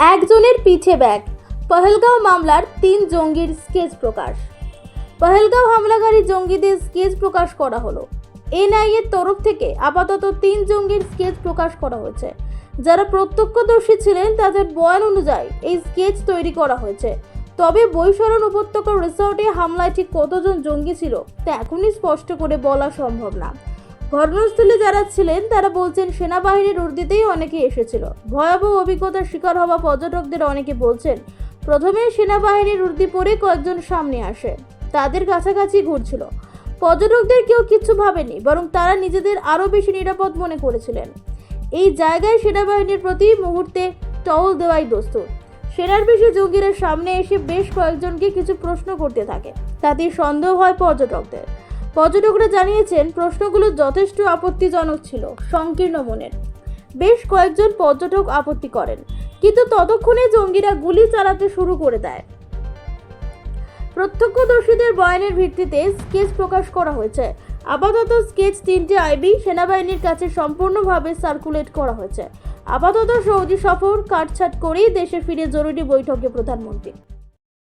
একজনের পিঠে ব্যাগ। পহেলগাঁও মামলার 3 জঙ্গির স্কেচ প্রকাশ। পহেলগাঁও হামলাকারী জঙ্গিদের স্কেচ প্রকাশ করা হলো। এনআইএর তরফ থেকে আপাতত 3 জঙ্গির স্কেচ প্রকাশ করা হয়েছে। যারা প্রত্যক্ষদর্শী ছিলেন তাদের বয়ান অনুযায়ী এই স্কেচ তৈরি করা হয়েছে। তবে বৈশরণ উপত্যকার রিসর্টে হামলায় ঠিক কতজন জঙ্গি ছিল তা এখনই স্পষ্ট করে বলা সম্ভব না। ঘটনাস্থলে যারা ছিলেন তারা বলছেন সেনাবাহিনীর উর্দিতেই অনেকে এসেছিল। ভয়াবহ অভিজ্ঞতার শিকার হওয়া পর্যটকদের অনেকে বলছেন প্রথমে সেনাবাহিনীর উর্দি পরে কয়েকজন সামনে আসে, তাদের কাছাকাছি ঘুরছিল। পর্যটকদের কেউ কিছু ভাবেনি, বরং তারা নিজেদের আরো বেশি নিরাপদ মনে করেছিলেন। এই জায়গায় সেনাবাহিনীর প্রতি মুহূর্তে টহল দেওয়াই দস্তুর। সেনার বেশি জঙ্গিরা সামনে এসে বেশ কয়েকজনকে কিছু প্রশ্ন করতে থাকে, তাতেই সন্দেহ হয় পর্যটকদের। পর্যটকরা জানিয়েছেন প্রশ্নগুলো যথেষ্ট আপত্তিজনক ছিল, সংকীর্ণ মনের। বেশ কয়েকজন পর্যটক আপত্তি করেন, কিন্তু ততক্ষণে জঙ্গিরা গুলি চালাতে শুরু করে দেয়। প্রত্যক্ষদর্শীদের বয়ানের ভিত্তিতে স্কেচ প্রকাশ করা হয়েছে। আপাতত স্কেচ 3টি আইবি সেনাবাহিনীর কাছে সম্পূর্ণভাবে সার্কুলেট করা হয়েছে। আপাতত সৌদি সফর কাটছাট করেই দেশে ফিরে জরুরি বৈঠকে প্রধানমন্ত্রী।